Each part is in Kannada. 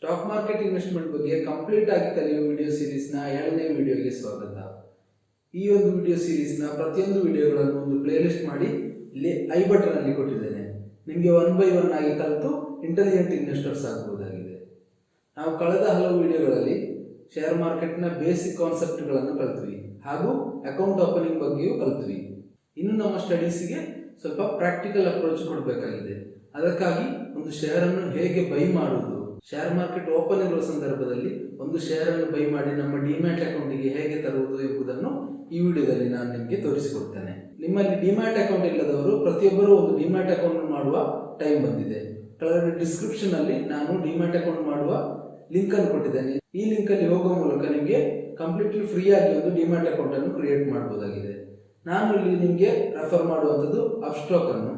ಸ್ಟಾಕ್ ಮಾರ್ಕೆಟ್ ಇನ್ವೆಸ್ಟ್ಮೆಂಟ್ ಬಗ್ಗೆ ಕಂಪ್ಲೀಟ್ ಆಗಿ ಕಲಿಯುವ ವಿಡಿಯೋ ಸೀರೀಸ್ನ 7ನೇ ವಿಡಿಯೋಗೆ ಸ್ವಾಗತ. ಈ ಒಂದು ವಿಡಿಯೋ ಸೀರೀಸ್ನ ಪ್ರತಿಯೊಂದು ವಿಡಿಯೋಗಳನ್ನು ಒಂದು ಪ್ಲೇಲಿಸ್ಟ್ ಮಾಡಿ ಇಲ್ಲಿ ಐ ಬಟನ್ ಅಲ್ಲಿ ಕೊಟ್ಟಿದ್ದೇನೆ. ನಿಮಗೆ 1 by 1 ಆಗಿ ಕಲಿತು ಇಂಟೆಲಿಜೆಂಟ್ ಇನ್ವೆಸ್ಟರ್ಸ್ ಆಗಬಹುದಾಗಿದೆ. ನಾವು ಕಳೆದ ಹಲವು ವಿಡಿಯೋಗಳಲ್ಲಿ ಶೇರ್ ಮಾರ್ಕೆಟ್ನ ಬೇಸಿಕ್ ಕಾನ್ಸೆಪ್ಟ್ಗಳನ್ನು ಕಲಿತ್ವಿ ಹಾಗೂ ಅಕೌಂಟ್ ಓಪನಿಂಗ್ ಬಗ್ಗೆಯೂ ಕಲಿತ್ವಿ. ಇನ್ನು ನಮ್ಮ ಸ್ಟಡೀಸ್ಗೆ ಸ್ವಲ್ಪ ಪ್ರಾಕ್ಟಿಕಲ್ ಅಪ್ರೋಚ್ ಕೊಡಬೇಕಾಗಿದೆ. ಅದಕ್ಕಾಗಿ ಒಂದು ಶೇರ್ ಅನ್ನು ಹೇಗೆ ಬೈ ಮಾಡುವುದು, ಶೇರ್ ಮಾರ್ಕೆಟ್ ಓಪನ್ ಇರುವ ಸಂದರ್ಭದಲ್ಲಿ ಒಂದು ಶೇರ್ ಅನ್ನು ಬೈ ಮಾಡಿ ನಮ್ಮ ಡಿಮ್ಯಾಟ್ ಅಕೌಂಟಿಗೆ ಹೇಗೆ ತರುವುದು ಎಂಬುದನ್ನು ಈ ವಿಡಿಯೋದಲ್ಲಿ ನಾನು ನಿಮಗೆ ತೋರಿಸಿಕೊಡ್ತೇನೆ. ನಿಮ್ಮಲ್ಲಿ ಡಿಮ್ಯಾಟ್ ಅಕೌಂಟ್ ಇಲ್ಲದವರು ಪ್ರತಿಯೊಬ್ಬರು ಒಂದು ಡಿಮ್ಯಾಟ್ ಅಕೌಂಟ್ ಮಾಡುವ ಟೈಮ್ ಬಂದಿದೆ. ಕೆಳಗಡೆ ಡಿಸ್ಕ್ರಿಪ್ಷನ್ ಅಲ್ಲಿ ನಾನು ಡಿಮ್ಯಾಟ್ ಅಕೌಂಟ್ ಮಾಡುವ ಲಿಂಕ್ ಅನ್ನು ಕೊಟ್ಟಿದ್ದೇನೆ. ಈ ಲಿಂಕ್ ಅಲ್ಲಿ ಹೋಗುವ ಮೂಲಕ ನಿಮಗೆ ಕಂಪ್ಲೀಟ್ಲಿ ಫ್ರೀ ಆಗಿ ಒಂದು ಡಿಮ್ಯಾಟ್ ಅಕೌಂಟ್ ಅನ್ನು ಕ್ರಿಯೇಟ್ ಮಾಡಬಹುದಾಗಿದೆ. ನಾನು ಇಲ್ಲಿ ನಿಮಗೆ ರೆಫರ್ ಮಾಡುವಂಥದ್ದು ಅಪ್ಸ್ಟಾಕ್ ಅನ್ನು.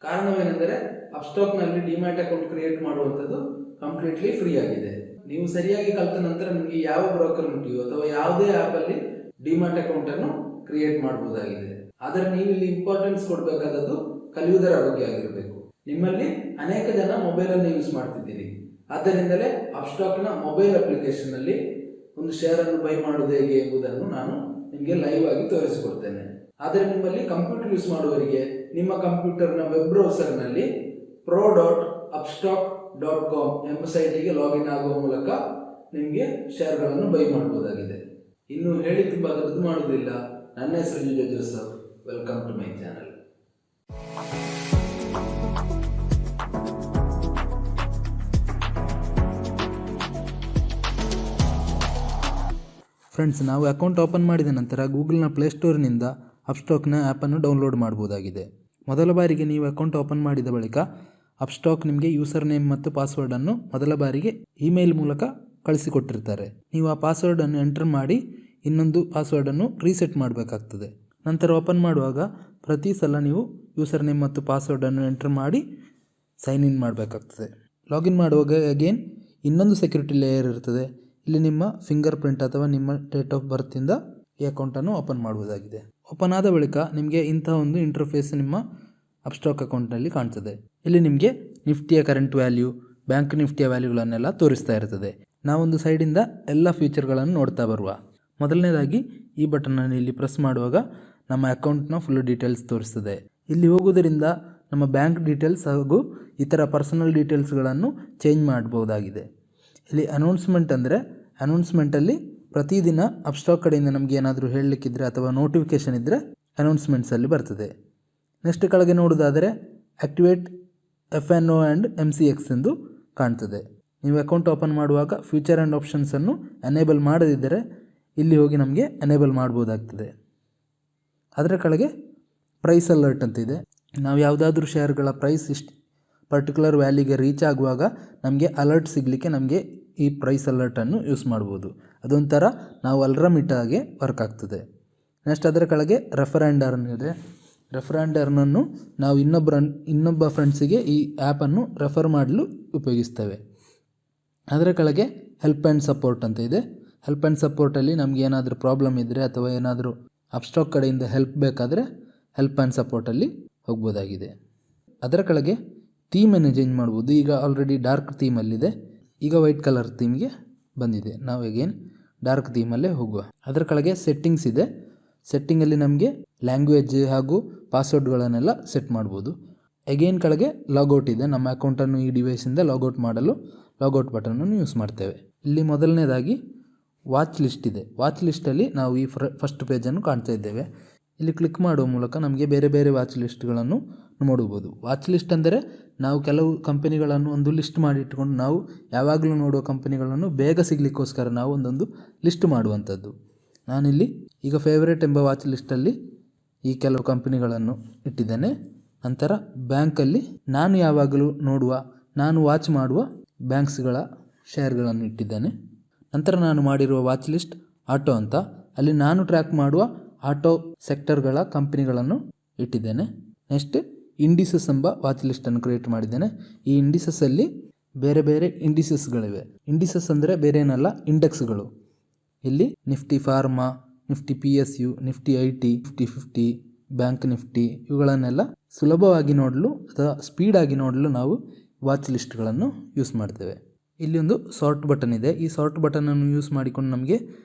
ಕಾರಣವೇನೆಂದರೆ ಅಪ್ಸ್ಟಾಕ್ ನಲ್ಲಿ ಡಿಮ್ಯಾಟ್ ಅಕೌಂಟ್ ಕ್ರಿಯೇಟ್ ಮಾಡುವಂಥದ್ದು ಕಂಪ್ಲೀಟ್ಲಿ ಫ್ರೀ ಆಗಿದೆ. ನೀವು ಸರಿಯಾಗಿ ಕಲಿತ ನಂತರ ನಿಮಗೆ ಯಾವ ಬ್ರೋಕರ್ ಉಂಟು ಅಥವಾ ಯಾವುದೇ ಆಪ್ ಅಲ್ಲಿ ಡಿಮ್ಯಾಟ್ ಅಕೌಂಟ್ ಅನ್ನು ಕ್ರಿಯೇಟ್ ಮಾಡಬಹುದಾಗಿದೆ. ಆದರೆ ನೀವು ಇಲ್ಲಿ ಇಂಪಾರ್ಟೆನ್ಸ್ ಕೊಡಬೇಕಾದದ್ದು ಕಲಿಯುವುದರ ಬಗ್ಗೆ ಆಗಿರಬೇಕು. ನಿಮ್ಮಲ್ಲಿ ಅನೇಕ ಜನ ಮೊಬೈಲ್ ಅನ್ನು ಯೂಸ್ ಮಾಡ್ತಿದ್ದೀರಿ. ಆದ್ದರಿಂದಲೇ ಅಪ್ಸ್ಟಾಕ್ ನ ಮೊಬೈಲ್ ಅಪ್ಲಿಕೇಶನ್ ಅಲ್ಲಿ ಒಂದು ಶೇರ್ ಅನ್ನು ಬೈ ಮಾಡುವುದು ಹೇಗೆ ಎಂಬುದನ್ನು ನಾನು ನಿಮಗೆ ಲೈವ್ ಆಗಿ ತೋರಿಸಿಕೊಡ್ತೇನೆ. ಆದರೆ ನಿಮ್ಮಲ್ಲಿ ಕಂಪ್ಯೂಟರ್ ಯೂಸ್ ಮಾಡುವವರಿಗೆ ನಿಮ್ಮ ಕಂಪ್ಯೂಟರ್ನ ವೆಬ್ ಬ್ರೌಸರ್ ನಲ್ಲಿ pro.upstock.com ಎಂಬ ಸೈಟಿಗೆ ಲಾಗಿನ್ ಆಗುವ ಮೂಲಕ ನಿಮಗೆ ಶೇರ್ಗಳನ್ನು ಬೈ ಮಾಡಬಹುದಾಗಿದೆ. ಇನ್ನು ಹೇಳಿ ತುಂಬಾ ದೊಡ್ಡದು ಮಾಡುವುದಿಲ್ಲ. ನನ್ನ ಹೆಸರು Jujo Joseph. Welcome to my channel. Friends, ನಾವು ಅಕೌಂಟ್ ಓಪನ್ ಮಾಡಿದ ನಂತರ ಗೂಗಲ್ನ ಪ್ಲೇಸ್ಟೋರ್ನಿಂದ ಅಪ್ಸ್ಟಾಕ್ನ ಆ್ಯಪನ್ನು ಡೌನ್ಲೋಡ್ ಮಾಡ್ಬೋದಾಗಿದೆ. ಮೊದಲ ಬಾರಿಗೆ ನೀವು ಅಕೌಂಟ್ ಓಪನ್ ಮಾಡಿದ ಬಳಿಕ ಅಪ್ಸ್ಟಾಕ್ ನಿಮಗೆ ಯೂಸರ್ ನೇಮ್ ಮತ್ತು ಪಾಸ್ವರ್ಡನ್ನು ಮೊದಲ ಬಾರಿಗೆ ಇಮೇಲ್ ಮೂಲಕ ಕಳಿಸಿಕೊಟ್ಟಿರ್ತಾರೆ. ನೀವು ಆ ಪಾಸ್ವರ್ಡನ್ನು ಎಂಟರ್ ಮಾಡಿ ಇನ್ನೊಂದು ಪಾಸ್ವರ್ಡನ್ನು ರೀಸೆಟ್ ಮಾಡಬೇಕಾಗ್ತದೆ. ನಂತರ ಓಪನ್ ಮಾಡುವಾಗ ಪ್ರತಿ ಸಲ ನೀವು ಯೂಸರ್ ನೇಮ್ ಮತ್ತು ಪಾಸ್ವರ್ಡನ್ನು ಎಂಟರ್ ಮಾಡಿ ಸೈನ್ ಇನ್ ಮಾಡಬೇಕಾಗ್ತದೆ. ಲಾಗಿನ್ ಮಾಡುವಾಗ ಅಗೇನ್ ಇನ್ನೊಂದು ಸೆಕ್ಯೂರಿಟಿ ಲೇಯರ್ ಇರ್ತದೆ. ಇಲ್ಲಿ ನಿಮ್ಮ ಫಿಂಗರ್ ಪ್ರಿಂಟ್ ಅಥವಾ ನಿಮ್ಮ ಡೇಟ್ ಆಫ್ ಬರ್ತಿಂದ ಈ ಅಕೌಂಟನ್ನು ಓಪನ್ ಮಾಡುವುದಾಗಿದೆ. ಓಪನ್ ಆದ ಬಳಿಕ ನಿಮಗೆ ಇಂಥ ಒಂದು ಇಂಟರ್ಫೇಸ್ ನಿಮ್ಮ ಅಪ್ಸ್ಟಾಕ್ ಅಕೌಂಟ್ನಲ್ಲಿ ಕಾಣ್ತದೆ. ಇಲ್ಲಿ ನಿಮಗೆ ನಿಫ್ಟಿಯ ಕರೆಂಟ್ ವ್ಯಾಲ್ಯೂ, ಬ್ಯಾಂಕ್ ನಿಫ್ಟಿಯ ವ್ಯಾಲ್ಯೂಗಳನ್ನೆಲ್ಲ ತೋರಿಸ್ತಾ ಇರ್ತದೆ. ನಾವೊಂದು ಸೈಡಿಂದ ಎಲ್ಲ ಫೀಚರ್ಗಳನ್ನು ನೋಡ್ತಾ ಬರುವ. ಮೊದಲನೇದಾಗಿ ಈ ಬಟನನ್ನು ಇಲ್ಲಿ ಪ್ರೆಸ್ ಮಾಡುವಾಗ ನಮ್ಮ ಅಕೌಂಟ್ನ ಫುಲ್ ಡೀಟೇಲ್ಸ್ ತೋರಿಸ್ತದೆ. ಇಲ್ಲಿ ಹೋಗುವುದರಿಂದ ನಮ್ಮ ಬ್ಯಾಂಕ್ ಡೀಟೇಲ್ಸ್ ಹಾಗೂ ಇತರ ಪರ್ಸನಲ್ ಡೀಟೇಲ್ಸ್ಗಳನ್ನು ಚೇಂಜ್ ಮಾಡಬಹುದಾಗಿದೆ. ಇಲ್ಲಿ ಅನೌನ್ಸ್ಮೆಂಟ್ ಅಂದರೆ ಅನೌನ್ಸ್ಮೆಂಟಲ್ಲಿ ಪ್ರತಿದಿನ ಅಪ್ಸ್ಟಾಕ್ ಕಡೆಯಿಂದ ನಮಗೆ ಏನಾದರೂ ಹೇಳಲಿಕ್ಕಿದ್ರೆ ಅಥವಾ ನೋಟಿಫಿಕೇಷನ್ ಇದ್ದರೆ ಅನೌನ್ಸ್ಮೆಂಟ್ಸಲ್ಲಿ ಬರ್ತದೆ. ನೆಕ್ಸ್ಟ್ ಕೆಳಗೆ ನೋಡೋದಾದರೆ ಆಕ್ಟಿವೇಟ್ FNO ಆ್ಯಂಡ್ MCX ಎಂದು ಕಾಣ್ತದೆ. ನೀವು ಅಕೌಂಟ್ ಓಪನ್ ಮಾಡುವಾಗ ಫ್ಯೂಚರ್ ಆ್ಯಂಡ್ ಆಪ್ಷನ್ಸನ್ನು ಎನೇಬಲ್ ಮಾಡದಿದ್ದರೆ ಇಲ್ಲಿ ಹೋಗಿ ನಮಗೆ ಎನೇಬಲ್ ಮಾಡ್ಬೋದಾಗ್ತದೆ. ಅದರ ಕೆಳಗೆ ಪ್ರೈಸ್ ಅಲರ್ಟ್ ಅಂತ ಇದೆ. ನಾವು ಯಾವುದಾದ್ರೂ ಶೇರ್ಗಳ ಪ್ರೈಸ್ ಪರ್ಟಿಕ್ಯುಲರ್ ವ್ಯಾಲ್ಯೂಗೆ ರೀಚ್ ಆಗುವಾಗ ನಮಗೆ ಅಲರ್ಟ್ ಸಿಗಲಿಕ್ಕೆ ನಮಗೆ ಈ ಪ್ರೈಸ್ ಅಲರ್ಟನ್ನು ಯೂಸ್ ಮಾಡ್ಬೋದು. ಅದೊಂಥರ ನಾವು ಅಲಾರಂ ಇಟ್ಟಾಗೆ ವರ್ಕ್ ಆಗ್ತದೆ. ನೆಕ್ಸ್ಟ್ ಅದರ ಕೆಳಗೆ ರೆಫರ್ ಆ್ಯಂಡ್ ಅರ್ನ್ ಇದೆ. ರೆಫರ್ ಆ್ಯಂಡ್ ಅರ್ನನ್ನು ನಾವು ಇನ್ನೊಬ್ಬ ಫ್ರೆಂಡ್ಸಿಗೆ ಈ ಆ್ಯಪನ್ನು ರೆಫರ್ ಮಾಡಲು ಉಪಯೋಗಿಸ್ತೇವೆ. ಅದರ ಕೆಳಗೆ ಹೆಲ್ಪ್ ಆ್ಯಂಡ್ ಸಪೋರ್ಟ್ ಅಂತ ಇದೆ. ಹೆಲ್ಪ್ ಆ್ಯಂಡ್ ಸಪೋರ್ಟಲ್ಲಿ ನಮಗೆ ಏನಾದರೂ ಪ್ರಾಬ್ಲಮ್ ಇದ್ದರೆ ಅಥವಾ ಏನಾದರೂ ಅಪ್ಸ್ಟಾಕ್ ಕಡೆಯಿಂದ ಹೆಲ್ಪ್ ಬೇಕಾದರೆ ಹೆಲ್ಪ್ ಆ್ಯಂಡ್ ಸಪೋರ್ಟಲ್ಲಿ ಹೋಗ್ಬೋದಾಗಿದೆ. ಅದರ ಕೆಳಗೆ ಥೀಮನ್ನು ಚೇಂಜ್ ಮಾಡ್ಬೋದು. ಈಗ ಆಲ್ರೆಡಿ ಡಾರ್ಕ್ ಥೀಮಲ್ಲಿದೆ, ಈಗ ವೈಟ್ ಕಲರ್ ಥೀಮ್ಗೆ ಬಂದಿದೆ. ನಾವು ಅಗೇನ್ ಡಾರ್ಕ್ ಥೀಮಲ್ಲೇ ಹೋಗುವ. ಅದರ ಕೆಳಗೆ ಸೆಟ್ಟಿಂಗ್ಸ್ ಇದೆ. ಸೆಟ್ಟಿಂಗಲ್ಲಿ ನಮಗೆ ಲ್ಯಾಂಗ್ವೇಜ್ ಹಾಗೂ ಪಾಸ್ವರ್ಡ್ಗಳನ್ನೆಲ್ಲ ಸೆಟ್ ಮಾಡ್ಬೋದು. ಅಗೇನ್ ಕೆಳಗೆ ಲಾಗೌಟ್ ಇದೆ. ನಮ್ಮ ಅಕೌಂಟನ್ನು ಈ ಡಿವೈಸಿಂದ ಲಾಗೌಟ್ ಮಾಡಲು ಲಾಗೌಟ್ ಬಟನನ್ನು ಯೂಸ್ ಮಾಡ್ತೇವೆ. ಇಲ್ಲಿ ಮೊದಲನೇದಾಗಿ ವಾಚ್ ಲಿಸ್ಟ್ ಇದೆ. ವಾಚ್ ಲಿಸ್ಟಲ್ಲಿ ನಾವು ಈ ಫಸ್ಟ್ ಪೇಜನ್ನು ಕಾಣ್ತಾ ಇದ್ದೇವೆ. ಇಲ್ಲಿ ಕ್ಲಿಕ್ ಮಾಡುವ ಮೂಲಕ ನಮಗೆ ಬೇರೆ ಬೇರೆ ವಾಚ್ ಲಿಸ್ಟ್ಗಳನ್ನು ನೋಡಬಹುದು. ವಾಚ್ ಲಿಸ್ಟ್ ಅಂದರೆ ನಾವು ಕೆಲವು ಕಂಪನಿಗಳನ್ನು ಒಂದು ಲಿಸ್ಟ್ ಮಾಡಿ ಇಟ್ಕೊಂಡು ನಾವು ಯಾವಾಗಲೂ ನೋಡುವ ಕಂಪನಿಗಳನ್ನು ಬೇಗ ಸಿಗಲಿಕ್ಕೋಸ್ಕರ ನಾವು ಒಂದೊಂದು ಲಿಸ್ಟ್ ಮಾಡುವಂಥದ್ದು. ನಾನಿಲ್ಲಿ ಈಗ ಫೇವರೇಟ್ ಎಂಬ ವಾಚ್ ಲಿಸ್ಟಲ್ಲಿ ಈ ಕೆಲವು ಕಂಪನಿಗಳನ್ನು ಇಟ್ಟಿದ್ದೇನೆ. ನಂತರ ಬ್ಯಾಂಕಲ್ಲಿ ನಾನು ಯಾವಾಗಲೂ ನೋಡುವ, ನಾನು ವಾಚ್ ಮಾಡುವ ಬ್ಯಾಂಕ್ಸ್ಗಳ ಶೇರ್ಗಳನ್ನು ಇಟ್ಟಿದ್ದೇನೆ. ನಂತರ ನಾನು ಮಾಡಿರುವ ವಾಚ್ ಲಿಸ್ಟ್ ಆಟೋ ಅಂತ, ಅಲ್ಲಿ ನಾನು ಟ್ರ್ಯಾಕ್ ಮಾಡುವ ಆಟೋ ಸೆಕ್ಟರ್ಗಳ ಕಂಪನಿಗಳನ್ನು ಇಟ್ಟಿದ್ದೇನೆ. ನೆಕ್ಸ್ಟ್ ಇಂಡಿಸಸ್ ಎಂಬ ವಾಚ್ ಲಿಸ್ಟನ್ನು ಕ್ರಿಯೇಟ್ ಮಾಡಿದ್ದೇನೆ. ಈ ಇಂಡಿಸಸ್ಸಲ್ಲಿ ಬೇರೆ ಬೇರೆ ಇಂಡಿಸಸ್ಗಳಿವೆ. ಇಂಡಿಸಸ್ ಅಂದರೆ ಬೇರೆ ಏನಲ್ಲ, ಇಂಡೆಕ್ಸ್ಗಳು. ಇಲ್ಲಿ Nifty pharma, Nifty PSU, Nifty IT, Nifty 50, bank Nifty ಇವುಗಳನ್ನೆಲ್ಲ ಸುಲಭವಾಗಿ ನೋಡಲು ಅಥವಾ ಸ್ಪೀಡಾಗಿ ನೋಡಲು ನಾವು ವಾಚ್ ಲಿಸ್ಟ್ಗಳನ್ನು ಯೂಸ್ ಮಾಡ್ತೇವೆ. ಇಲ್ಲಿ ಒಂದು ಸಾರ್ಟ್ ಬಟನ್ ಇದೆ. ಈ ಸಾರ್ಟ್ ಬಟನನ್ನು ಯೂಸ್ ಮಾಡಿಕೊಂಡು ನಮಗೆ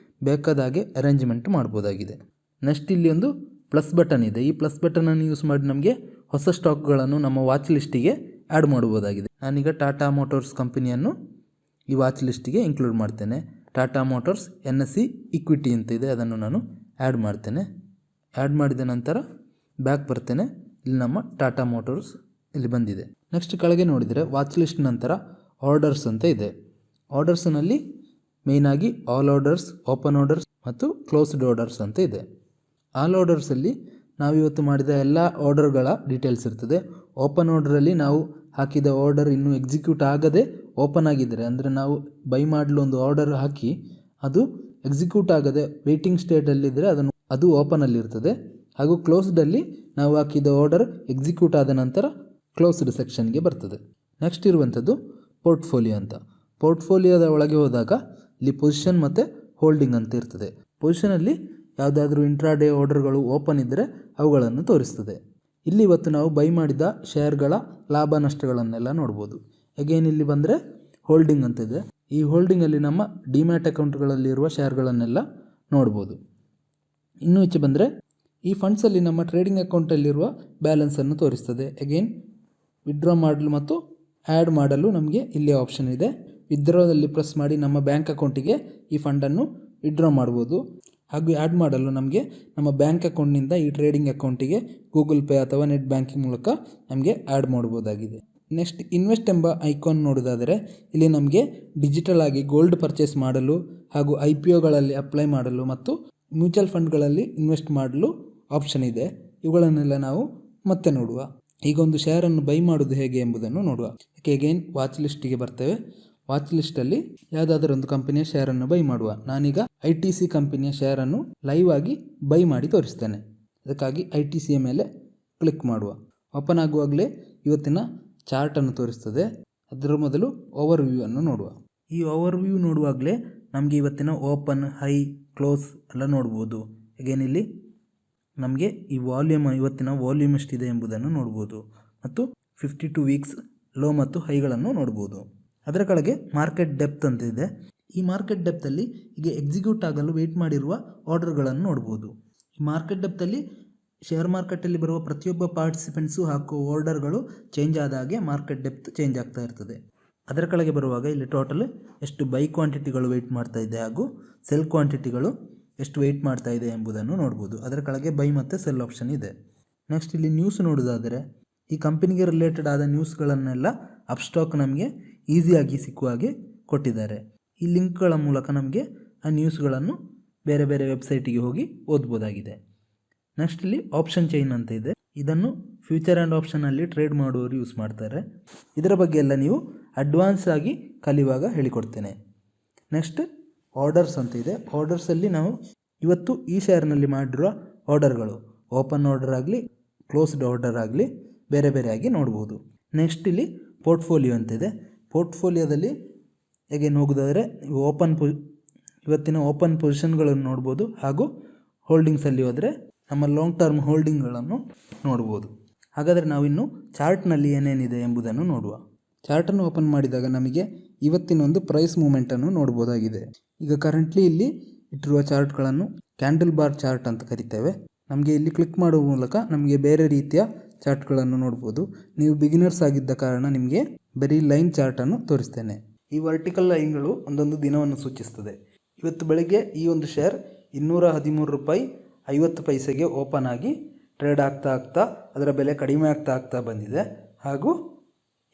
ಬೇಕಾದ ಹಾಗೆ ಅರೇಂಜ್ಮೆಂಟ್ ಮಾಡ್ಬೋದಾಗಿದೆ. ನೆಕ್ಸ್ಟ್ ಇಲ್ಲಿ ಒಂದು ಪ್ಲಸ್ ಬಟನ್ ಇದೆ. ಈ ಪ್ಲಸ್ ಬಟನನ್ನು ಯೂಸ್ ಮಾಡಿ ನಮಗೆ ಹೊಸ ಸ್ಟಾಕ್ಗಳನ್ನು ನಮ್ಮ ವಾಚ್ ಲಿಸ್ಟಿಗೆ ಆ್ಯಡ್ ಮಾಡ್ಬೋದಾಗಿದೆ. ನಾನೀಗ ಟಾಟಾ ಮೋಟಾರ್ಸ್ ಕಂಪನಿಯನ್ನು ಈ ವಾಚ್ ಲಿಸ್ಟಿಗೆ ಇನ್ಕ್ಲೂಡ್ ಮಾಡ್ತೇನೆ. ಟಾಟಾ ಮೋಟಾರ್ಸ್ NSE ಇಕ್ವಿಟಿ ಅಂತ ಇದೆ, ಅದನ್ನು ನಾನು ಆ್ಯಡ್ ಮಾಡ್ತೇನೆ. ಆ್ಯಡ್ ಮಾಡಿದ ನಂತರ ಬ್ಯಾಕ್ ಬರ್ತೇನೆ. ಇಲ್ಲಿ ನಮ್ಮ ಟಾಟಾ ಮೋಟಾರ್ಸ್ ಇಲ್ಲಿ ಬಂದಿದೆ. ನೆಕ್ಸ್ಟ್ ಕೆಳಗೆ ನೋಡಿದರೆ ವಾಚ್ ಲಿಸ್ಟ್ ನಂತರ ಆರ್ಡರ್ಸ್ ಅಂತ ಇದೆ. ಆರ್ಡರ್ಸ್ನಲ್ಲಿ ಮೇಯ್ನಾಗಿ ಆಲ್ ಆರ್ಡರ್ಸ್, ಓಪನ್ ಆರ್ಡರ್ಸ್ ಮತ್ತು ಕ್ಲೋಸ್ಡ್ ಆರ್ಡರ್ಸ್ ಅಂತ ಇದೆ. ಆಲ್ ಆರ್ಡರ್ಸಲ್ಲಿ ನಾವು ಇವತ್ತು ಮಾಡಿದ ಎಲ್ಲ ಆರ್ಡರ್ಗಳ ಡೀಟೇಲ್ಸ್ ಇರ್ತದೆ. ಓಪನ್ ಆರ್ಡರಲ್ಲಿ ನಾವು ಹಾಕಿದ ಆರ್ಡರ್ ಇನ್ನೂ ಎಕ್ಸಿಕ್ಯೂಟ್ ಆಗದೆ ಓಪನ್ ಆಗಿದ್ದರೆ, ಅಂದರೆ ನಾವು ಬೈ ಮಾಡಲು ಒಂದು ಆರ್ಡರ್ ಹಾಕಿ ಅದು ಎಕ್ಸಿಕ್ಯೂಟ್ ಆಗದೆ ವೇಟಿಂಗ್ ಸ್ಟೇಟಲ್ಲಿದ್ದರೆ ಅದು ಓಪನಲ್ಲಿ ಇರ್ತದೆ. ಹಾಗೂ ಕ್ಲೋಸ್ಡಲ್ಲಿ ನಾವು ಹಾಕಿದ ಆರ್ಡರ್ ಎಕ್ಸಿಕ್ಯೂಟ್ ಆದ ನಂತರ ಕ್ಲೋಸ್ಡ್ ಸೆಕ್ಷನ್ಗೆ ಬರ್ತದೆ. ನೆಕ್ಸ್ಟ್ ಇರುವಂಥದ್ದು ಪೋರ್ಟ್ಫೋಲಿಯೋ ಅಂತ. ಪೋರ್ಟ್ಫೋಲಿಯೋದ ಒಳಗೆ ಹೋದಾಗ ಇಲ್ಲಿ ಪೊಸಿಷನ್ ಮತ್ತು ಹೋಲ್ಡಿಂಗ್ ಅಂತ ಇರ್ತದೆ. ಪೊಸಿಷನಲ್ಲಿ ಯಾವುದಾದ್ರೂ ಇಂಟ್ರಾಡೇ ಆರ್ಡರ್ಗಳು ಓಪನ್ ಇದ್ದರೆ ಅವುಗಳನ್ನು ತೋರಿಸ್ತದೆ. ಇಲ್ಲಿ ಇವತ್ತು ನಾವು ಬೈ ಮಾಡಿದ ಶೇರ್ಗಳ ಲಾಭ ನಷ್ಟಗಳನ್ನೆಲ್ಲ ನೋಡ್ಬೋದು. ಅಗೇನ್ ಇಲ್ಲಿ ಬಂದರೆ ಹೋಲ್ಡಿಂಗ್ ಅಂತ ಇದೆ. ಈ ಹೋಲ್ಡಿಂಗಲ್ಲಿ ನಮ್ಮ ಡಿಮ್ಯಾಟ್ ಅಕೌಂಟ್ಗಳಲ್ಲಿರುವ ಶೇರ್ಗಳನ್ನೆಲ್ಲ ನೋಡ್ಬೋದು. ಇನ್ನೂ ಈಚೆ ಬಂದರೆ ಈ ಫಂಡ್ಸಲ್ಲಿ ನಮ್ಮ ಟ್ರೇಡಿಂಗ್ ಅಕೌಂಟಲ್ಲಿರುವ ಬ್ಯಾಲೆನ್ಸನ್ನು ತೋರಿಸ್ತದೆ. ಅಗೇನ್ ವಿಡ್ರಾ ಮಾಡಲು ಮತ್ತು ಆ್ಯಡ್ ಮಾಡಲು ನಮಗೆ ಇಲ್ಲಿ ಆಪ್ಷನ್ ಇದೆ. ವಿಡ್ರಾದಲ್ಲಿ ಪ್ರೆಸ್ ಮಾಡಿ ನಮ್ಮ ಬ್ಯಾಂಕ್ ಅಕೌಂಟಿಗೆ ಈ ಫಂಡನ್ನು ವಿಡ್ರಾ ಮಾಡ್ಬೋದು. ಹಾಗೂ ಆ್ಯಡ್ ಮಾಡಲು ನಮಗೆ ನಮ್ಮ ಬ್ಯಾಂಕ್ ಅಕೌಂಟ್ನಿಂದ ಈ ಟ್ರೇಡಿಂಗ್ ಅಕೌಂಟಿಗೆ ಗೂಗಲ್ ಪೇ ಅಥವಾ ನೆಟ್ ಬ್ಯಾಂಕಿಂಗ್ ಮೂಲಕ ನಮಗೆ ಆ್ಯಡ್ ಮಾಡ್ಬೋದಾಗಿದೆ. ನೆಕ್ಸ್ಟ್ ಇನ್ವೆಸ್ಟ್ ಎಂಬ ಐಕಾನ್ ನೋಡೋದಾದರೆ ಇಲ್ಲಿ ನಮಗೆ ಡಿಜಿಟಲ್ ಆಗಿ ಗೋಲ್ಡ್ ಪರ್ಚೇಸ್ ಮಾಡಲು ಹಾಗೂ IPOಗಳಲ್ಲಿ ಅಪ್ಲೈ ಮಾಡಲು ಮತ್ತು ಮ್ಯೂಚುವಲ್ ಫಂಡ್ಗಳಲ್ಲಿ ಇನ್ವೆಸ್ಟ್ ಮಾಡಲು ಆಪ್ಷನ್ ಇದೆ. ಇವುಗಳನ್ನೆಲ್ಲ ನಾವು ಮತ್ತೆ ನೋಡುವ. ಈಗ ಒಂದು ಶೇರನ್ನು ಬೈ ಮಾಡೋದು ಹೇಗೆ ಎಂಬುದನ್ನು ನೋಡುವ. ಅಗೇನ್ ವಾಚ್ ಲಿಸ್ಟಿಗೆ ಬರ್ತೇವೆ. ವಾಚ್ ಲಿಸ್ಟಲ್ಲಿ ಯಾವುದಾದ್ರೂ ಒಂದು ಕಂಪನಿಯ ಶೇರನ್ನು ಬೈ ಮಾಡುವ. ನಾನೀಗ ITC ಕಂಪನಿಯ ಶೇರನ್ನು ಲೈವ್ ಆಗಿ ಬೈ ಮಾಡಿ ತೋರಿಸ್ತೇನೆ. ಅದಕ್ಕಾಗಿ ITCಯ ಮೇಲೆ ಕ್ಲಿಕ್ ಮಾಡುವ. ಓಪನ್ ಆಗುವಾಗಲೇ ಇವತ್ತಿನ ಚಾರ್ಟನ್ನು ತೋರಿಸ್ತದೆ. ಅದರ ಮೊದಲು ಓವರ್ ವ್ಯೂ ಅನ್ನು ನೋಡುವ. ಈ ಓವರ್ ವ್ಯೂ ನೋಡುವಾಗಲೇ ನಮಗೆ ಇವತ್ತಿನ ಓಪನ್, ಹೈ, ಕ್ಲೋಸ್ ಎಲ್ಲ ನೋಡ್ಬೋದು. ಅಗೇನ್ ಇಲ್ಲಿ ನಮಗೆ ಈ ಇವತ್ತಿನ ವಾಲ್ಯೂಮ್ ಎಷ್ಟಿದೆ ಎಂಬುದನ್ನು ನೋಡ್ಬೋದು ಮತ್ತು 52 ವೀಕ್ಸ್ ಲೋ ಮತ್ತು ಹೈಗಳನ್ನು ನೋಡ್ಬೋದು. ಅದರ ಕೆಳಗೆ ಮಾರ್ಕೆಟ್ ಡೆಪ್ತ್ ಅಂತ ಇದೆ. ಈ ಮಾರ್ಕೆಟ್ ಡೆಪ್ತಲ್ಲಿ ಈಗ ಎಕ್ಸಿಕ್ಯೂಟ್ ಆಗಲು ವೆಯ್ಟ್ ಮಾಡಿರುವ ಆರ್ಡರ್ಗಳನ್ನು ನೋಡ್ಬೋದು. ಈ ಮಾರ್ಕೆಟ್ ಡೆಪ್ತಲ್ಲಿ ಶೇರ್ ಮಾರ್ಕೆಟಲ್ಲಿ ಬರುವ ಪ್ರತಿಯೊಬ್ಬ ಪಾರ್ಟಿಸಿಪೆಂಟ್ಸು ಹಾಕುವ ಆರ್ಡರ್ಗಳು ಚೇಂಜ್ ಆದ ಹಾಗೆ ಮಾರ್ಕೆಟ್ ಡೆಪ್ತ್ ಚೇಂಜ್ ಆಗ್ತಾ ಇರ್ತದೆ. ಅದರ ಕೆಳಗೆ ಬರುವಾಗ ಇಲ್ಲಿ ಟೋಟಲ್ ಎಷ್ಟು ಬೈ ಕ್ವಾಂಟಿಟಿಗಳು ವೆಯ್ಟ್ ಮಾಡ್ತಾ ಇದೆ ಹಾಗೂ ಸೆಲ್ ಕ್ವಾಂಟಿಟಿಗಳು ಎಷ್ಟು ವೆಯ್ಟ್ ಮಾಡ್ತಾ ಇದೆ ಎಂಬುದನ್ನು ನೋಡ್ಬೋದು. ಅದರ ಕೆಳಗೆ ಬೈ ಮತ್ತು ಸೆಲ್ ಆಪ್ಷನ್ ಇದೆ. ನೆಕ್ಸ್ಟ್ ಇಲ್ಲಿ ನ್ಯೂಸ್ ನೋಡೋದಾದರೆ ಈ ಕಂಪನಿಗೆ ರಿಲೇಟೆಡ್ ಆದ ನ್ಯೂಸ್ಗಳನ್ನೆಲ್ಲ ಅಪ್ಸ್ಟಾಕ್ ನಮಗೆ ಈಸಿಯಾಗಿ ಸಿಕ್ಕುವ ಹಾಗೆ ಕೊಟ್ಟಿದ್ದಾರೆ. ಈ ಲಿಂಕ್ಗಳ ಮೂಲಕ ನಮಗೆ ಆ ನ್ಯೂಸ್ಗಳನ್ನು ಬೇರೆ ಬೇರೆ ವೆಬ್ಸೈಟಿಗೆ ಹೋಗಿ ಓದ್ಬೋದಾಗಿದೆ. ನೆಕ್ಸ್ಟ್ ಇಲ್ಲಿ ಆಪ್ಷನ್ ಚೈನ್ ಅಂತ ಇದೆ. ಇದನ್ನು ಫ್ಯೂಚರ್ ಆ್ಯಂಡ್ ಆಪ್ಷನಲ್ಲಿ ಟ್ರೇಡ್ ಮಾಡುವವರು ಯೂಸ್ ಮಾಡ್ತಾರೆ. ಇದರ ಬಗ್ಗೆ ಎಲ್ಲ ನೀವು ಅಡ್ವಾನ್ಸ್ ಆಗಿ ಕಲಿಯುವಾಗ ಹೇಳಿಕೊಡ್ತೇನೆ. ನೆಕ್ಸ್ಟ್ ಆರ್ಡರ್ಸ್ ಅಂತ ಇದೆ. ಆರ್ಡರ್ಸಲ್ಲಿ ನಾವು ಇವತ್ತು ಈ ಶೇರ್ನಲ್ಲಿ ಮಾಡಿರುವ ಆರ್ಡರ್ಗಳು ಓಪನ್ ಆರ್ಡರ್ ಆಗಲಿ ಕ್ಲೋಸ್ಡ್ ಆರ್ಡರ್ ಆಗಲಿ ಬೇರೆ ಬೇರೆಯಾಗಿ ನೋಡ್ಬೋದು. ನೆಕ್ಸ್ಟ್ ಇಲ್ಲಿ ಪೋರ್ಟ್ಫೋಲಿಯೋ ಅಂತ ಇದೆ. ಪೋರ್ಟ್ಫೋಲಿಯೋದಲ್ಲಿ ಹೇಗೆ ಹೋಗೋದಾದರೆ ಇವತ್ತಿನ ಓಪನ್ ಪೊಸಿಷನ್ಗಳನ್ನು ನೋಡ್ಬೋದು ಹಾಗೂ ಹೋಲ್ಡಿಂಗ್ಸಲ್ಲಿ ಹೋದರೆ ನಮ್ಮ ಲಾಂಗ್ ಟರ್ಮ್ ಹೋಲ್ಡಿಂಗ್ಗಳನ್ನು ನೋಡ್ಬೋದು. ಹಾಗಾದರೆ ನಾವಿನ್ನು ಚಾರ್ಟ್ನಲ್ಲಿ ಏನೇನಿದೆ ಎಂಬುದನ್ನು ನೋಡುವ. ಚಾರ್ಟನ್ನು ಓಪನ್ ಮಾಡಿದಾಗ ನಮಗೆ ಇವತ್ತಿನ ಒಂದು ಪ್ರೈಸ್ ಮೂಮೆಂಟನ್ನು ನೋಡ್ಬೋದಾಗಿದೆ. ಈಗ ಕರೆಂಟ್ಲಿ ಇಲ್ಲಿ ಇಟ್ಟಿರುವ ಚಾರ್ಟ್ಗಳನ್ನು ಕ್ಯಾಂಡಲ್ ಬಾರ್ ಚಾರ್ಟ್ ಅಂತ ಕರಿತೇವೆ. ನಮಗೆ ಇಲ್ಲಿ ಕ್ಲಿಕ್ ಮಾಡುವ ಮೂಲಕ ನಮಗೆ ಬೇರೆ ರೀತಿಯ ಚಾರ್ಟ್ಗಳನ್ನು ನೋಡ್ಬೋದು. ನೀವು ಬಿಗಿನರ್ಸ್ ಆಗಿದ್ದ ಕಾರಣ ನಿಮಗೆ ಬರೀ ಲೈನ್ ಚಾರ್ಟನ್ನು ತೋರಿಸ್ತೇನೆ. ಈ ವರ್ಟಿಕಲ್ ಲೈನ್ಗಳು ಒಂದೊಂದು ದಿನವನ್ನು ಸೂಚಿಸ್ತದೆ. ಇವತ್ತು ಬೆಳಗ್ಗೆ ಈ ಒಂದು ಶೇರ್ 213 ರೂಪಾಯಿ 50 ಪೈಸೆಗೆ ಓಪನ್ ಆಗಿ ಟ್ರೇಡ್ ಆಗ್ತಾ ಅದರ ಬೆಲೆ ಕಡಿಮೆ ಆಗ್ತಾ ಬಂದಿದೆ. ಹಾಗೂ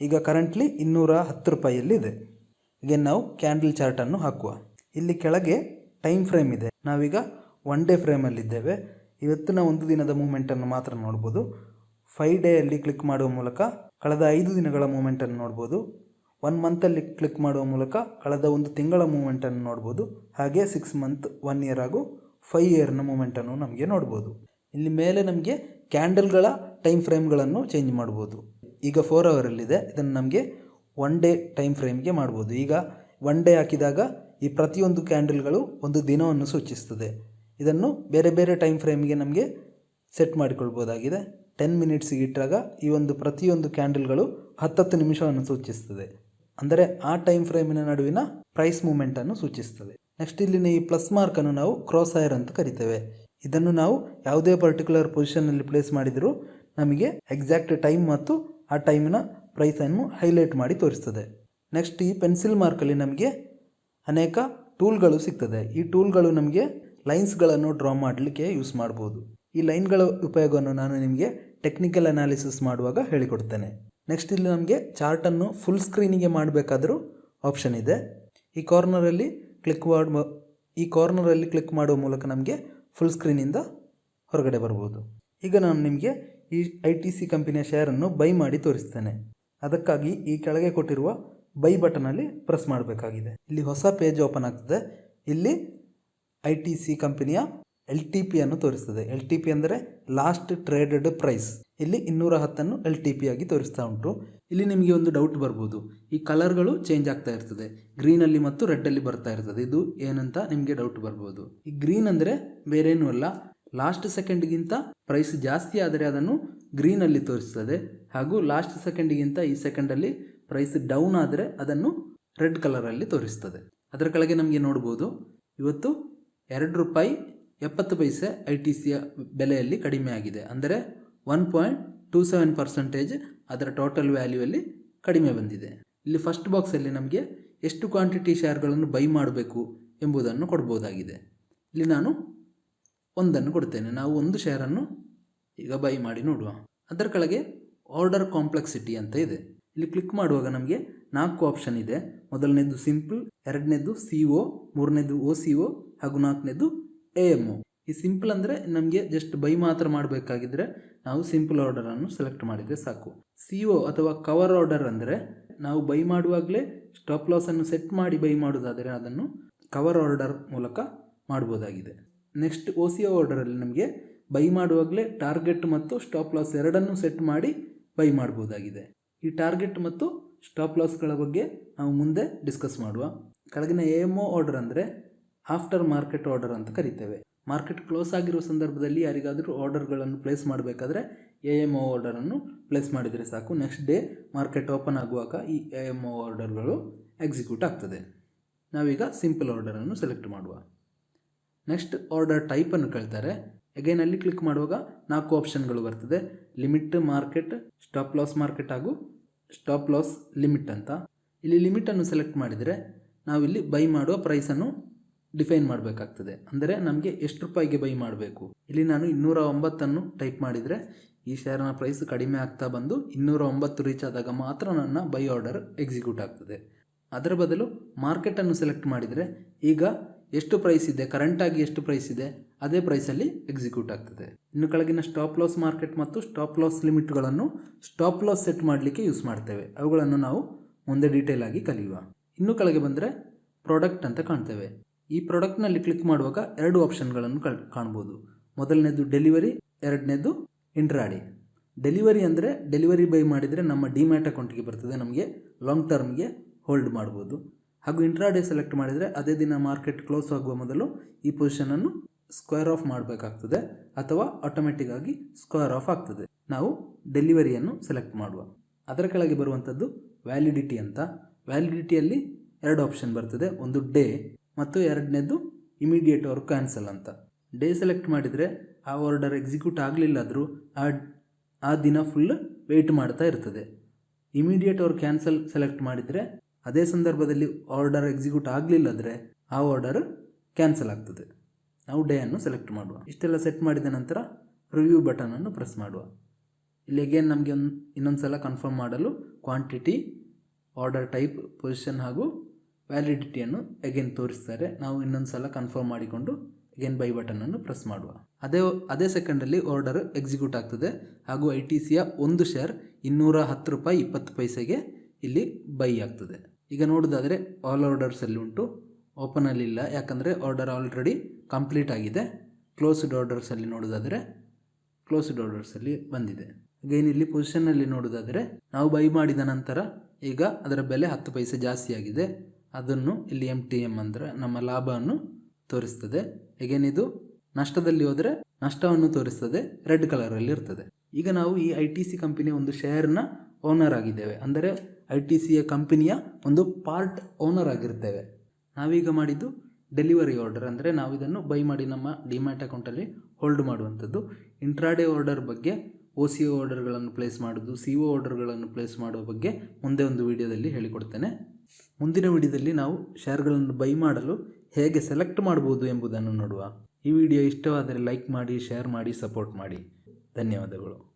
ಈಗ ಕರೆಂಟ್ಲಿ 210 ರೂಪಾಯಿಯಲ್ಲಿದೆ. ಈಗ ನಾವು ಕ್ಯಾಂಡಲ್ ಚಾರ್ಟನ್ನು ಹಾಕುವ. ಇಲ್ಲಿ ಕೆಳಗೆ ಟೈಮ್ ಫ್ರೇಮ್ ಇದೆ. ನಾವೀಗ 1 ಡೇ ಫ್ರೇಮಲ್ಲಿದ್ದೇವೆ. ಇವತ್ತಿನ ಒಂದು ದಿನದ ಮೂಮೆಂಟನ್ನು ಮಾತ್ರ ನೋಡ್ಬೋದು. 5 ಡೇಯಲ್ಲಿ ಕ್ಲಿಕ್ ಮಾಡುವ ಮೂಲಕ ಕಳೆದ 5 ದಿನಗಳ ಮೂಮೆಂಟನ್ನು ನೋಡ್ಬೋದು. 1 ಮಂತಲ್ಲಿ ಕ್ಲಿಕ್ ಮಾಡುವ ಮೂಲಕ ಕಳೆದ 1 ತಿಂಗಳ ಮೂಮೆಂಟನ್ನು ನೋಡ್ಬೋದು. ಹಾಗೆ 6 ಮಂತ್, 1 ಇಯರ್ ಹಾಗೂ 5 ಇಯರ್ನ ಮೂಮೆಂಟನ್ನು ನಮಗೆ ನೋಡ್ಬೋದು. ಇಲ್ಲಿ ಮೇಲೆ ನಮಗೆ ಕ್ಯಾಂಡಲ್ಗಳ ಟೈಮ್ ಫ್ರೇಮ್ಗಳನ್ನು ಚೇಂಜ್ ಮಾಡ್ಬೋದು. ಈಗ 4 ಅವರಲ್ಲಿದೆ. ಇದನ್ನು ನಮಗೆ 1 ಡೇ ಟೈಮ್ ಫ್ರೇಮ್ಗೆ ಮಾಡ್ಬೋದು. ಈಗ 1 ಡೇ ಹಾಕಿದಾಗ ಈ ಪ್ರತಿಯೊಂದು ಕ್ಯಾಂಡಲ್ಗಳು ಒಂದು ದಿನವನ್ನು ಸೂಚಿಸ್ತದೆ. ಇದನ್ನು ಬೇರೆ ಬೇರೆ ಟೈಮ್ ಫ್ರೇಮ್ಗೆ ನಮಗೆ ಸೆಟ್ ಮಾಡಿಕೊಳ್ಬೋದಾಗಿದೆ. 10 ಮಿನಿಟ್ಸಿಗೆ ಇಟ್ಟಾಗ ಈ ಒಂದು ಪ್ರತಿಯೊಂದು ಕ್ಯಾಂಡಲ್ಗಳು 10 ನಿಮಿಷವನ್ನು ಸೂಚಿಸ್ತದೆ. ಅಂದರೆ ಆ ಟೈಮ್ ಫ್ರೇಮಿನ ನಡುವಿನ ಪ್ರೈಸ್ ಮೂಮೆಂಟನ್ನು ಸೂಚಿಸ್ತದೆ. ನೆಕ್ಸ್ಟ್ ಇಲ್ಲಿನ ಈ ಪ್ಲಸ್ ಮಾರ್ಕನ್ನು ನಾವು ಕ್ರಾಸ್ ಹೈರ್ ಅಂತ ಕರಿತೇವೆ. ಇದನ್ನು ನಾವು ಯಾವುದೇ ಪರ್ಟಿಕ್ಯುಲರ್ ಪೊಸಿಷನ್ನಲ್ಲಿ ಪ್ಲೇಸ್ ಮಾಡಿದರೂ ನಮಗೆ ಎಕ್ಸಾಕ್ಟ್ ಟೈಮ್ ಮತ್ತು ಆ ಟೈಮಿನ ಪ್ರೈಸನ್ನು ಹೈಲೈಟ್ ಮಾಡಿ ತೋರಿಸ್ತದೆ. ನೆಕ್ಸ್ಟ್ ಈ ಪೆನ್ಸಿಲ್ ಮಾರ್ಕಲ್ಲಿ ನಮಗೆ ಅನೇಕ ಟೂಲ್ಗಳು ಸಿಗ್ತದೆ. ಈ ಟೂಲ್ಗಳು ನಮಗೆ ಲೈನ್ಸ್ಗಳನ್ನು ಡ್ರಾ ಮಾಡಲಿಕ್ಕೆ ಯೂಸ್ ಮಾಡ್ಬೋದು. ಈ ಲೈನ್ಗಳ ಉಪಯೋಗವನ್ನು ನಾನು ನಿಮಗೆ ಟೆಕ್ನಿಕಲ್ ಅನಾಲಿಸಿಸ್ ಮಾಡುವಾಗ ಹೇಳಿಕೊಡ್ತೇನೆ. ನೆಕ್ಸ್ಟ್ ಇಲ್ಲಿ ನಮಗೆ ಚಾರ್ಟನ್ನು ಫುಲ್ ಸ್ಕ್ರೀನಿಗೆ ಮಾಡಬೇಕಾದರೂ ಆಪ್ಷನ್ ಇದೆ. ಈ ಕಾರ್ನರಲ್ಲಿ ಕ್ಲಿಕ್ ಮಾಡುವ ಮೂಲಕ ನಮಗೆ ಫುಲ್ ಸ್ಕ್ರೀನಿಂದ ಹೊರಗಡೆ ಬರ್ಬೋದು. ಈಗ ನಾನು ನಿಮಗೆ ಈ ITC ಕಂಪನಿಯ ಶೇರನ್ನು ಬೈ ಮಾಡಿ ತೋರಿಸ್ತೇನೆ. ಅದಕ್ಕಾಗಿ ಈ ಕೆಳಗೆ ಕೊಟ್ಟಿರುವ ಬೈ ಬಟನಲ್ಲಿ ಪ್ರೆಸ್ ಮಾಡಬೇಕಾಗಿದೆ. ಇಲ್ಲಿ ಹೊಸ ಪೇಜ್ ಓಪನ್ ಆಗ್ತದೆ. ಇಲ್ಲಿ ITC ಕಂಪನಿಯ LTP ಅನ್ನು ತೋರಿಸ್ತದೆ. LTP ಅಂದರೆ ಲಾಸ್ಟ್ ಟ್ರೇಡೆಡ್ ಪ್ರೈಸ್. ಇಲ್ಲಿ 210 LTP ಆಗಿ ತೋರಿಸ್ತಾ ಉಂಟು. ಇಲ್ಲಿ ನಿಮಗೆ ಒಂದು ಡೌಟ್ ಬರ್ಬೋದು, ಈ ಕಲರ್ಗಳು ಚೇಂಜ್ ಆಗ್ತಾ ಇರ್ತದೆ, ಗ್ರೀನಲ್ಲಿ ಮತ್ತು ರೆಡ್ಡಲ್ಲಿ ಬರ್ತಾ ಇರ್ತದೆ, ಇದು ಏನಂತ ನಿಮಗೆ ಡೌಟ್ ಬರ್ಬೋದು. ಈ ಗ್ರೀನ್ ಅಂದರೆ ಬೇರೇನೂ ಅಲ್ಲ, ಲಾಸ್ಟ್ ಸೆಕೆಂಡ್ಗಿಂತ ಪ್ರೈಸ್ ಜಾಸ್ತಿ ಆದರೆ ಅದನ್ನು ಗ್ರೀನಲ್ಲಿ ತೋರಿಸ್ತದೆ, ಹಾಗೂ ಲಾಸ್ಟ್ ಸೆಕೆಂಡ್ಗಿಂತ ಈ ಸೆಕೆಂಡಲ್ಲಿ ಪ್ರೈಸ್ ಡೌನ್ ಆದರೆ ಅದನ್ನು ರೆಡ್ ಕಲರಲ್ಲಿ ತೋರಿಸ್ತದೆ. ಅದರ ಕೆಳಗೆ ನಮಗೆ ನೋಡ್ಬೋದು, ಇವತ್ತು ₹2.70 ITCಯ ಬೆಲೆಯಲ್ಲಿ ಕಡಿಮೆ ಆಗಿದೆ. ಅಂದರೆ 1.27% ಅದರ ಟೋಟಲ್ ವ್ಯಾಲ್ಯೂಯಲ್ಲಿ ಕಡಿಮೆ ಬಂದಿದೆ. ಇಲ್ಲಿ ಫಸ್ಟ್ ಬಾಕ್ಸಲ್ಲಿ ನಮಗೆ ಎಷ್ಟು ಕ್ವಾಂಟಿಟಿ ಶೇರ್ಗಳನ್ನು ಬೈ ಮಾಡಬೇಕು ಎಂಬುದನ್ನು ಕೊಡ್ಬೋದಾಗಿದೆ. ಇಲ್ಲಿ ನಾನು ಒಂದನ್ನು ಕೊಡ್ತೇನೆ. ನಾವು ಒಂದು ಶೇರನ್ನು ಈಗ ಬೈ ಮಾಡಿ ನೋಡುವ. ಅದರ ಕೆಳಗೆ ಆರ್ಡರ್ ಕಾಂಪ್ಲೆಕ್ಸಿಟಿ ಅಂತ ಇದೆ. ಇಲ್ಲಿ ಕ್ಲಿಕ್ ಮಾಡುವಾಗ ನಮಗೆ 4 ಆಪ್ಷನ್ ಇದೆ. ಮೊದಲನೇದು ಸಿಂಪಲ್, ಎರಡನೇದು CO, ಮೂರನೇದು OCO ಹಾಗೂ ನಾಲ್ಕನೇದು AMO. ಈ ಸಿಂಪಲ್ ಅಂದರೆ ನಮಗೆ ಜಸ್ಟ್ ಬೈ ಮಾತ್ರ ಮಾಡಬೇಕಾಗಿದ್ದರೆ ನಾವು ಸಿಂಪಲ್ ಆರ್ಡರನ್ನು ಸೆಲೆಕ್ಟ್ ಮಾಡಿದರೆ ಸಾಕು. CO ಅಥವಾ ಕವರ್ ಆರ್ಡರ್ ಅಂದರೆ ನಾವು ಬೈ ಮಾಡುವಾಗಲೇ ಸ್ಟಾಪ್ ಲಾಸನ್ನು ಸೆಟ್ ಮಾಡಿ ಬೈ ಮಾಡೋದಾದರೆ ಅದನ್ನು ಕವರ್ ಆರ್ಡರ್ ಮೂಲಕ ಮಾಡ್ಬೋದಾಗಿದೆ. ನೆಕ್ಸ್ಟ್ OCO ಆರ್ಡರಲ್ಲಿ ನಮಗೆ ಬೈ ಮಾಡುವಾಗಲೇ ಟಾರ್ಗೆಟ್ ಮತ್ತು ಸ್ಟಾಪ್ ಲಾಸ್ ಎರಡನ್ನೂ ಸೆಟ್ ಮಾಡಿ ಬೈ ಮಾಡ್ಬೋದಾಗಿದೆ. ಈ ಟಾರ್ಗೆಟ್ ಮತ್ತು ಸ್ಟಾಪ್ ಲಾಸ್ಗಳ ಬಗ್ಗೆ ನಾವು ಮುಂದೆ ಡಿಸ್ಕಸ್ ಮಾಡುವ. ಕೆಳಗಿನ AMO ಆರ್ಡರ್ ಅಂದರೆ ಆಫ್ಟರ್ ಮಾರ್ಕೆಟ್ ಆರ್ಡರ್ ಅಂತ ಕರಿತೇವೆ. ಮಾರ್ಕೆಟ್ ಕ್ಲೋಸ್ ಆಗಿರುವ ಸಂದರ್ಭದಲ್ಲಿ ಯಾರಿಗಾದರೂ ಆರ್ಡರ್ಗಳನ್ನು ಪ್ಲೇಸ್ ಮಾಡಬೇಕಾದ್ರೆ AMO ಆರ್ಡರನ್ನು ಪ್ಲೇಸ್ ಮಾಡಿದರೆ ಸಾಕು. ನೆಕ್ಸ್ಟ್ ಡೇ ಮಾರ್ಕೆಟ್ ಓಪನ್ ಆಗುವಾಗ ಈ AMO ಆರ್ಡರ್ಗಳು ಎಕ್ಸಿಕ್ಯೂಟ್ ಆಗ್ತದೆ. ನಾವೀಗ ಸಿಂಪಲ್ ಆರ್ಡರನ್ನು ಸೆಲೆಕ್ಟ್ ಮಾಡುವ. ನೆಕ್ಸ್ಟ್ ಆರ್ಡರ್ ಟೈಪನ್ನು ಕೇಳ್ತಾರೆ. ಅಗೇನ್ ಅಲ್ಲಿ ಕ್ಲಿಕ್ ಮಾಡುವಾಗ 4 ಆಪ್ಷನ್ಗಳು ಬರ್ತದೆ. Limit market, stop loss market ಹಾಗೂ ಸ್ಟಾಪ್ ಲಾಸ್ ಲಿಮಿಟ್ ಅಂತ. ಇಲ್ಲಿ ಲಿಮಿಟನ್ನು ಸೆಲೆಕ್ಟ್ ಮಾಡಿದರೆ ನಾವಿಲ್ಲಿ ಬೈ ಮಾಡುವ ಪ್ರೈಸನ್ನು ಡಿಫೈನ್ ಮಾಡಬೇಕಾಗ್ತದೆ. ಅಂದರೆ ನಮಗೆ ಎಷ್ಟು ರೂಪಾಯಿಗೆ ಬೈ ಮಾಡಬೇಕು. ಇಲ್ಲಿ ನಾನು 209 ಟೈಪ್ ಮಾಡಿದರೆ ಈ ಶೇರ್ನ ಪ್ರೈಸ್ ಕಡಿಮೆ ಆಗ್ತಾ ಬಂದು 209 ರೀಚ್ ಆದಾಗ ಮಾತ್ರ ನನ್ನ ಬೈ ಆರ್ಡರ್ ಎಕ್ಸಿಕ್ಯೂಟ್ ಆಗ್ತದೆ. ಅದರ ಬದಲು ಮಾರ್ಕೆಟನ್ನು ಸೆಲೆಕ್ಟ್ ಮಾಡಿದರೆ ಈಗ ಎಷ್ಟು ಪ್ರೈಸ್ ಇದೆ, ಕರೆಂಟಾಗಿ ಎಷ್ಟು ಪ್ರೈಸ್ ಇದೆ ಅದೇ ಪ್ರೈಸಲ್ಲಿ ಎಕ್ಸಿಕ್ಯೂಟ್ ಆಗ್ತದೆ. ಇನ್ನು ಕೆಳಗಿನ ಸ್ಟಾಪ್ ಲಾಸ್ ಮಾರ್ಕೆಟ್ ಮತ್ತು ಸ್ಟಾಪ್ ಲಾಸ್ ಲಿಮಿಟ್ಗಳನ್ನು ಸ್ಟಾಪ್ ಲಾಸ್ ಸೆಟ್ ಮಾಡಲಿಕ್ಕೆ ಯೂಸ್ ಮಾಡ್ತೇವೆ. ಅವುಗಳನ್ನು ನಾವು ಮುಂದೆ ಡೀಟೇಲ್ ಆಗಿ ಕಲಿಯುವ. ಇನ್ನು ಕೆಳಗೆ ಬಂದರೆ ಪ್ರಾಡಕ್ಟ್ ಅಂತ ಕಾಣ್ತೇವೆ. ಈ ಪ್ರಾಡಕ್ಟ್ನಲ್ಲಿ ಕ್ಲಿಕ್ ಮಾಡುವಾಗ 2 ಆಪ್ಷನ್ಗಳನ್ನು ಕಾಣ್ಬೋದು. ಮೊದಲನೇದು ಡೆಲಿವರಿ, ಎರಡನೇದು ಇಂಟ್ರಾಡೇ. ಡೆಲಿವರಿ ಅಂದರೆ ಡೆಲಿವರಿ ಬೈ ಮಾಡಿದರೆ ನಮ್ಮ ಡಿಮ್ಯಾಟ್ ಅಕೌಂಟಿಗೆ ಬರ್ತದೆ, ನಮಗೆ ಲಾಂಗ್ ಟರ್ಮ್ಗೆ ಹೋಲ್ಡ್ ಮಾಡ್ಬೋದು. ಹಾಗೂ ಇಂಟ್ರಾಡೇ ಸೆಲೆಕ್ಟ್ ಮಾಡಿದರೆ ಅದೇ ದಿನ ಮಾರ್ಕೆಟ್ ಕ್ಲೋಸ್ ಆಗುವ ಮೊದಲು ಈ ಪೊಸಿಷನನ್ನು ಸ್ಕ್ವೇರ್ ಆಫ್ ಮಾಡಬೇಕಾಗ್ತದೆ ಅಥವಾ ಆಟೋಮೆಟಿಕ್ ಆಗಿ ಸ್ಕ್ವೇರ್ ಆಫ್ ಆಗ್ತದೆ. ನಾವು ಡೆಲಿವರಿಯನ್ನು ಸೆಲೆಕ್ಟ್ ಮಾಡುವ. ಅದರ ಕೆಳಗೆ ಬರುವಂಥದ್ದು ವ್ಯಾಲಿಡಿಟಿ ಅಂತ. ವ್ಯಾಲಿಡಿಟಿಯಲ್ಲಿ 2 ಆಪ್ಷನ್ ಬರ್ತದೆ. ಒಂದು ಡೇ ಮತ್ತು ಎರಡನೇದು ಇಮಿಡಿಯೇಟ್ ಆರ್ ಕ್ಯಾನ್ಸಲ್ ಅಂತ. ಡೇ ಸೆಲೆಕ್ಟ್ ಮಾಡಿದರೆ ಆ ಆರ್ಡರ್ ಎಕ್ಸಿಕ್ಯೂಟ್ ಆಗಲಿಲ್ಲಾದರೂ ಆ ದಿನ ಫುಲ್ ವೆಯ್ಟ್ ಮಾಡ್ತಾ ಇರ್ತದೆ. ಇಮಿಡಿಯೇಟ್ ಆರ್ ಕ್ಯಾನ್ಸಲ್ ಸೆಲೆಕ್ಟ್ ಮಾಡಿದರೆ ಅದೇ ಸಂದರ್ಭದಲ್ಲಿ ಆರ್ಡರ್ ಎಕ್ಸಿಕ್ಯೂಟ್ ಆಗಲಿಲ್ಲಾದರೆ ಆ ಆರ್ಡರ್ ಕ್ಯಾನ್ಸಲ್ ಆಗ್ತದೆ. ನಾವು ಡೇ ಅನ್ನು ಸೆಲೆಕ್ಟ್ ಮಾಡುವ. ಇಷ್ಟೆಲ್ಲ ಸೆಟ್ ಮಾಡಿದ ನಂತರ ರಿವ್ಯೂ ಬಟನನ್ನು ಪ್ರೆಸ್ ಮಾಡುವ. ಇಲ್ಲಿ ಅಗೇನ್ ನಮಗೆ ಇನ್ನೊಂದು ಸಲ ಕನ್ಫರ್ಮ್ ಮಾಡಲು ಕ್ವಾಂಟಿಟಿ, ಆರ್ಡರ್ ಟೈಪ್, ಪೊಸಿಷನ್ ಹಾಗೂ ವ್ಯಾಲಿಡಿಟಿಯನ್ನು ಅಗೇನ್ ತೋರಿಸ್ತಾರೆ. ನಾವು ಇನ್ನೊಂದು ಸಲ ಕನ್ಫರ್ಮ್ ಮಾಡಿಕೊಂಡು ಅಗೇನ್ ಬೈ ಬಟನನ್ನು ಪ್ರೆಸ್ ಮಾಡುವ. ಅದೇ ಸೆಕೆಂಡಲ್ಲಿ ಆರ್ಡರ್ ಎಕ್ಸಿಕ್ಯೂಟ್ ಆಗ್ತದೆ ಹಾಗೂ ITCಯ ಒಂದು ಶೇರ್ ₹210.20 ಇಲ್ಲಿ ಬೈ ಆಗ್ತದೆ. ಈಗ ನೋಡೋದಾದರೆ ಆಲ್ ಆರ್ಡರ್ಸಲ್ಲಿ ಉಂಟು, ಓಪನಲ್ಲಿ ಇಲ್ಲ, ಯಾಕಂದರೆ ಆರ್ಡರ್ ಆಲ್ರೆಡಿ ಕಂಪ್ಲೀಟ್ ಆಗಿದೆ. ಕ್ಲೋಸ್ಡ್ ಆರ್ಡರ್ಸಲ್ಲಿ ನೋಡೋದಾದರೆ ಕ್ಲೋಸ್ಡ್ ಆರ್ಡರ್ಸಲ್ಲಿ ಬಂದಿದೆ. ಅಗೇನ್ ಇಲ್ಲಿ ಪೊಸಿಷನ್ನಲ್ಲಿ ನೋಡೋದಾದರೆ ನಾವು ಬೈ ಮಾಡಿದ ನಂತರ ಈಗ ಅದರ ಬೆಲೆ 10 ಪೈಸೆ ಜಾಸ್ತಿ ಆಗಿದೆ. ಅದನ್ನು ಇಲ್ಲಿ MTM ಅಂದರೆ ನಮ್ಮ ಲಾಭವನ್ನು ತೋರಿಸ್ತದೆ. ಅಗೇನ್ ಇದು ನಷ್ಟದಲ್ಲಿ ಹೋದರೆ ನಷ್ಟವನ್ನು ತೋರಿಸ್ತದೆ, ರೆಡ್ ಕಲರಲ್ಲಿ ಇರ್ತದೆ. ಈಗ ನಾವು ಈ ITC ಕಂಪನಿಯ ಒಂದು ಶೇರ್ನ ಓನರ್ ಆಗಿದ್ದೇವೆ, ಅಂದರೆ ITCA ಕಂಪನಿಯ ಒಂದು ಪಾರ್ಟ್ ಓನರ್ ಆಗಿರ್ತೇವೆ. ನಾವೀಗ ಮಾಡಿದ್ದು ಡೆಲಿವರಿ ಆರ್ಡರ್, ಅಂದರೆ ನಾವು ಇದನ್ನು ಬೈ ಮಾಡಿ ನಮ್ಮ ಡಿಮ್ಯಾಟ್ ಅಕೌಂಟಲ್ಲಿ ಹೋಲ್ಡ್ ಮಾಡುವಂಥದ್ದು. ಇಂಟ್ರಾಡೇ ಆರ್ಡರ್ ಬಗ್ಗೆ, OCO ಆರ್ಡರ್ಗಳನ್ನು ಪ್ಲೇಸ್ ಮಾಡೋದು, CO ಆರ್ಡರ್ಗಳನ್ನು ಪ್ಲೇಸ್ ಮಾಡುವ ಬಗ್ಗೆ ಮುಂದೆ ಒಂದು ವಿಡಿಯೋದಲ್ಲಿ ಹೇಳಿಕೊಡ್ತೇನೆ. ಮುಂದಿನ ವಿಡಿಯೋದಲ್ಲಿ ನಾವು ಶೇರ್ಗಳನ್ನು ಬೈ ಮಾಡಲು ಹೇಗೆ ಸೆಲೆಕ್ಟ್ ಮಾಡ್ಬೋದು ಎಂಬುದನ್ನು ನೋಡುವ. ಈ ವಿಡಿಯೋ ಇಷ್ಟವಾದರೆ ಲೈಕ್ ಮಾಡಿ, ಶೇರ್ ಮಾಡಿ, ಸಪೋರ್ಟ್ ಮಾಡಿ. ಧನ್ಯವಾದಗಳು.